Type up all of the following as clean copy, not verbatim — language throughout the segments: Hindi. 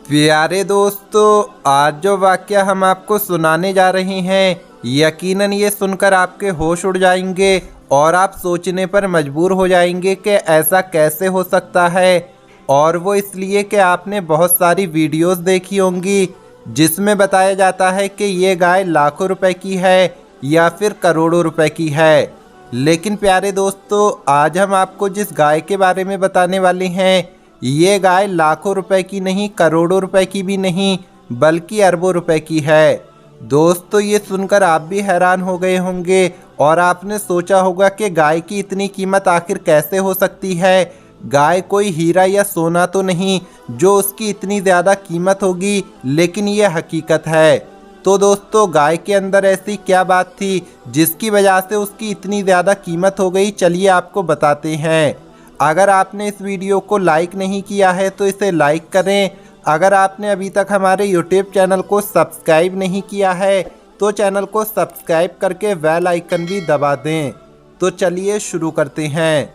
प्यारे दोस्तों, आज जो वाकया हम आपको सुनाने जा रहे हैं, यकीनन ये सुनकर आपके होश उड़ जाएंगे और आप सोचने पर मजबूर हो जाएंगे कि ऐसा कैसे हो सकता है। और वो इसलिए कि आपने बहुत सारी वीडियोस देखी होंगी जिसमें बताया जाता है कि ये गाय लाखों रुपए की है या फिर करोड़ों रुपए की है। लेकिन प्यारे दोस्तों, आज हम आपको जिस गाय के बारे में बताने वाले हैं, ये गाय लाखों रुपए की नहीं, करोड़ों रुपए की भी नहीं, बल्कि अरबों रुपए की है। दोस्तों, ये सुनकर आप भी हैरान हो गए होंगे और आपने सोचा होगा कि गाय की इतनी कीमत आखिर कैसे हो सकती है। गाय कोई हीरा या सोना तो नहीं जो उसकी इतनी ज़्यादा कीमत होगी, लेकिन ये हकीकत है। तो दोस्तों, गाय के अंदर ऐसी क्या बात थी जिसकी वजह से उसकी इतनी ज़्यादा कीमत हो गई, चलिए आपको बताते हैं। अगर आपने इस वीडियो को लाइक नहीं किया है तो इसे लाइक करें। अगर आपने अभी तक हमारे यूट्यूब चैनल को सब्सक्राइब नहीं किया है तो चैनल को सब्सक्राइब करके बेल आइकन भी दबा दें। तो चलिए शुरू करते हैं।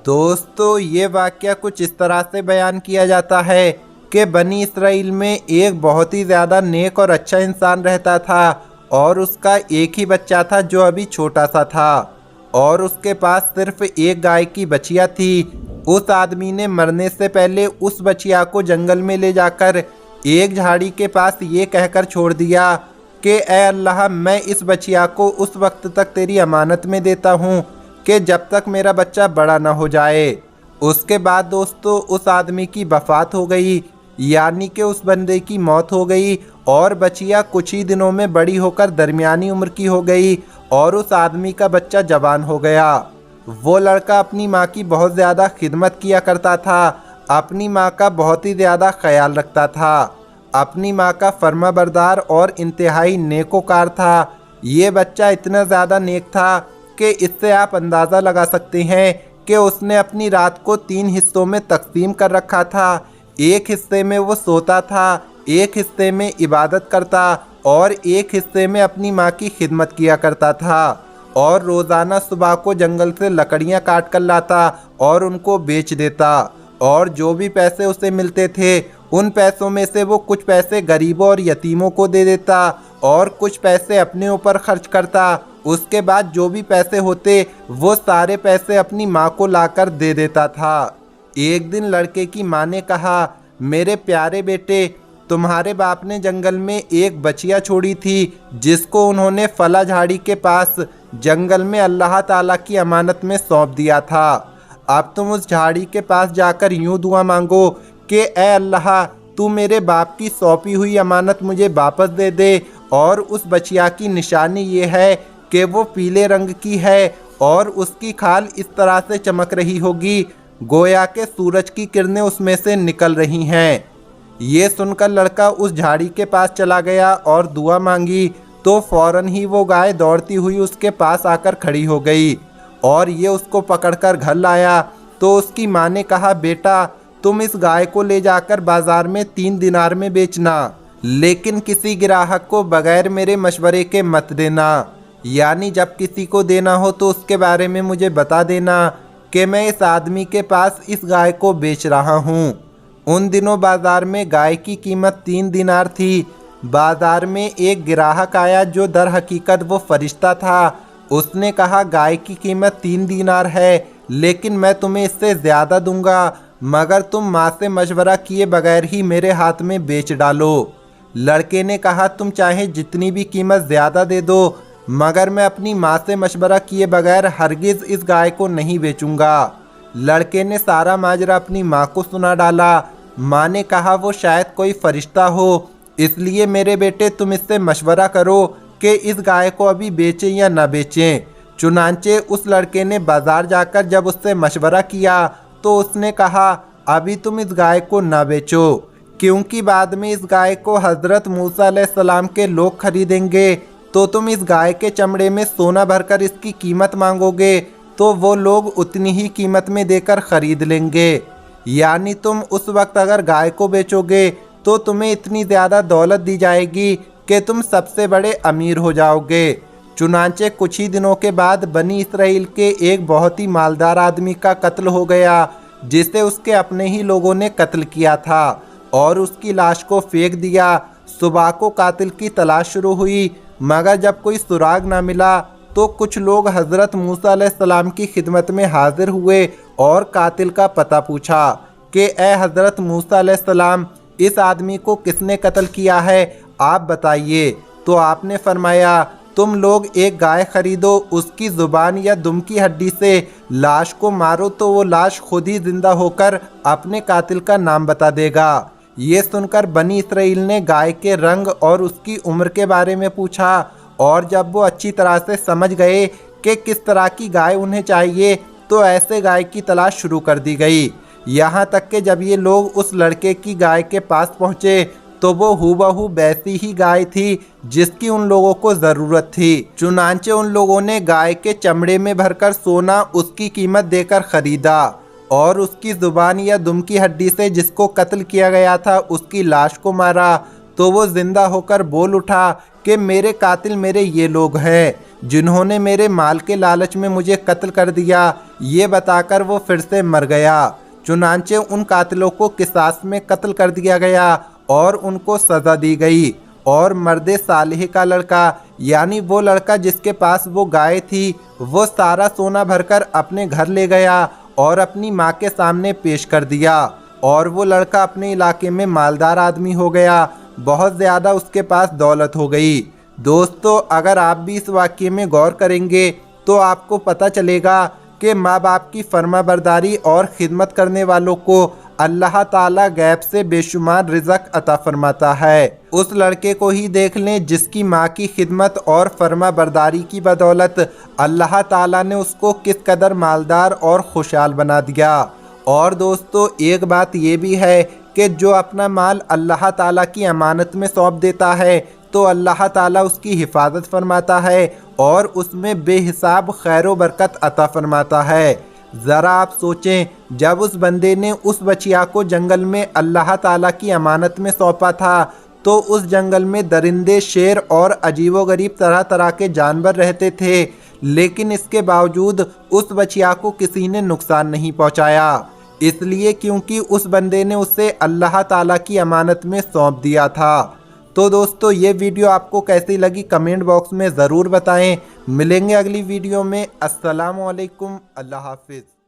दोस्तों, ये वाकया कुछ इस तरह से बयान किया जाता है कि बनी इसराइल में एक बहुत ही ज़्यादा नेक और अच्छा इंसान रहता था और उसका एक ही बच्चा था जो अभी छोटा सा था और उसके पास सिर्फ एक गाय की बछिया थी। उस आदमी ने मरने से पहले उस बछिया को जंगल में ले जाकर एक झाड़ी के पास ये कहकर छोड़ दिया कि ए अल्लाह, मैं इस बछिया को उस वक्त तक तेरी अमानत में देता हूँ कि जब तक मेरा बच्चा बड़ा ना हो जाए। उसके बाद दोस्तों, उस आदमी की वफात हो गई, यानी कि उस बंदे की मौत हो गई और बछिया कुछ ही दिनों में बड़ी होकर दरमियानी उम्र की हो गई और उस आदमी का बच्चा जवान हो गया। वो लड़का अपनी माँ की बहुत ज़्यादा खिदमत किया करता था, अपनी माँ का बहुत ही ज़्यादा ख्याल रखता था, अपनी माँ का फर्माबरदार और इंतहाई नेकोकार था। ये बच्चा इतना ज़्यादा नेक था कि इससे आप अंदाज़ा लगा सकते हैं कि उसने अपनी रात को 3 हिस्सों में तकसीम कर रखा था। एक हिस्से में वो सोता था, एक हिस्से में इबादत करता और एक हिस्से में अपनी माँ की खिदमत किया करता था और रोज़ाना सुबह को जंगल से लकड़ियाँ काट कर लाता और उनको बेच देता और जो भी पैसे उसे मिलते थे उन पैसों में से वो कुछ पैसे गरीबों और यतीमों को दे देता और कुछ पैसे अपने ऊपर खर्च करता। उसके बाद जो भी पैसे होते वो सारे पैसे अपनी माँ को लाकर दे देता था। एक दिन लड़के की माँ ने कहा, मेरे प्यारे बेटे, तुम्हारे बाप ने जंगल में एक बछिया छोड़ी थी जिसको उन्होंने फला झाड़ी के पास जंगल में अल्लाह ताला की अमानत में सौंप दिया था। अब तुम उस झाड़ी के पास जाकर यूं दुआ मांगो कि ए अल्लाह, तू मेरे बाप की सौंपी हुई अमानत मुझे वापस दे दे। और उस बछिया की निशानी ये है कि वो पीले रंग की है और उसकी खाल इस तरह से चमक रही होगी गोया के सूरज की किरणें उसमें से निकल रही हैं। ये सुनकर लड़का उस झाड़ी के पास चला गया और दुआ मांगी तो फौरन ही वो गाय दौड़ती हुई उसके पास आकर खड़ी हो गई और ये उसको पकड़कर घर लाया। तो उसकी माँ ने कहा, बेटा, तुम इस गाय को ले जाकर बाजार में 3 दिनार में बेचना, लेकिन किसी ग्राहक को बगैर मेरे मशवरे के मत देना। यानी जब किसी को देना हो तो उसके बारे में मुझे बता देना कि मैं इस आदमी के पास इस गाय को बेच रहा हूँ। उन दिनों बाजार में गाय की कीमत 3 दिनार थी। बाजार में एक ग्राहक आया जो दर हकीकत वो फरिश्ता था। उसने कहा, गाय की कीमत 3 दिनार है, लेकिन मैं तुम्हें इससे ज़्यादा दूंगा मगर तुम माँ से मशवरा किए बगैर ही मेरे हाथ में बेच डालो। लड़के ने कहा, तुम चाहे जितनी भी कीमत ज़्यादा दे दो मगर मैं अपनी माँ से मशवरा किए बगैर हरगिज़ इस गाय को नहीं बेचूंगा। लड़के ने सारा माजरा अपनी माँ को सुना डाला। माँ ने कहा, वो शायद कोई फरिश्ता हो, इसलिए मेरे बेटे तुम इससे मशवरा करो कि इस गाय को अभी बेचें या ना बेचें। चुनांचे उस लड़के ने बाजार जाकर जब उससे मशवरा किया तो उसने कहा, अभी तुम इस गाय को ना बेचो, क्योंकि बाद में इस गाय को हज़रत मूसा अलैहिस्सलाम के लोग खरीदेंगे तो तुम इस गाय के चमड़े में सोना भरकर इसकी कीमत मांगोगे तो वो लोग उतनी ही कीमत में देकर ख़रीद लेंगे। यानी तुम उस वक्त अगर गाय को बेचोगे तो तुम्हें इतनी ज़्यादा दौलत दी जाएगी कि तुम सबसे बड़े अमीर हो जाओगे। चुनांचे कुछ ही दिनों के बाद बनी इसराइल के एक बहुत ही मालदार आदमी का कत्ल हो गया जिसे उसके अपने ही लोगों ने कत्ल किया था और उसकी लाश को फेंक दिया। सुबह को कातिल की तलाश शुरू हुई, मगर जब कोई सुराग ना मिला तो कुछ लोग हज़रत मूसा अलैहिस्सलाम की खिदमत में हाजिर हुए और कातिल का पता पूछा कि ए हज़रत मूसा अलैहिस्सलाम, इस आदमी को किसने कत्ल किया है, आप बताइए। तो आपने फरमाया, तुम लोग एक गाय खरीदो, उसकी ज़ुबान या दुम की हड्डी से लाश को मारो तो वो लाश खुद ही जिंदा होकर अपने कातिल का नाम बता देगा। ये सुनकर बनी इसराइल ने गाय के रंग और उसकी उम्र के बारे में पूछा, और जब वो अच्छी तरह से समझ गए कि किस तरह की गाय उन्हें चाहिए तो ऐसे गाय की तलाश शुरू कर दी गई। यहाँ तक कि जब ये लोग उस लड़के की गाय के पास पहुँचे तो वो हूबहू वैसी ही गाय थी जिसकी उन लोगों को ज़रूरत थी। चुनांचे उन लोगों ने गाय के चमड़े में भरकर सोना उसकी कीमत देकर ख़रीदा और उसकी ज़ुबान या दुम की हड्डी से जिसको कत्ल किया गया था उसकी लाश को मारा। तो वो ज़िंदा होकर बोल उठा कि मेरे कातिल मेरे ये लोग हैं जिन्होंने मेरे माल के लालच में मुझे कत्ल कर दिया। ये बताकर वो फिर से मर गया। चुनांचे उन कातिलों को किसास में कत्ल कर दिया गया और उनको सज़ा दी गई। और मर्दे सालिह का लड़का, यानी वो लड़का जिसके पास वो गाय थी, वो सारा सोना भरकर अपने घर ले गया और अपनी माँ के सामने पेश कर दिया। और वो लड़का अपने इलाके में मालदार आदमी हो गया, बहुत ज़्यादा उसके पास दौलत हो गई। दोस्तों, अगर आप भी इस वाक़ये में गौर करेंगे तो आपको पता चलेगा कि माँ बाप की फर्माबरदारी और ख़िदमत करने वालों को अल्लाह ताला गैब से बेशुमार रिज़्क़ अता फरमाता है। उस लड़के को ही देख लें जिसकी माँ की खिदमत और फर्माबरदारी की बदौलत अल्लाह ताला ने उसको किस कदर मालदार और खुशहाल बना दिया। और दोस्तों, एक बात ये भी है कि जो अपना माल अल्लाह ताला की अमानत में सौंप देता है तो अल्लाह ताला उसकी हिफाजत फरमाता है और उसमें बेहिसाब खैर व बरकत अता फरमाता है। ज़रा आप सोचें, जब उस बंदे ने उस बचिया को जंगल में अल्लाह ताला की अमानत में सौंपा था तो उस जंगल में दरिंदे, शेर और अजीबोगरीब तरह तरह के जानवर रहते थे, लेकिन इसके बावजूद उस बचिया को किसी ने नुकसान नहीं पहुंचाया। इसलिए क्योंकि उस बंदे ने उसे अल्लाह ताला की अमानत में सौंप दिया था। तो दोस्तों, ये वीडियो आपको कैसी लगी कमेंट बॉक्स में ज़रूर बताएं। मिलेंगे अगली वीडियो में। अस्सलामु अलैकुम, अल्लाह हाफिज़।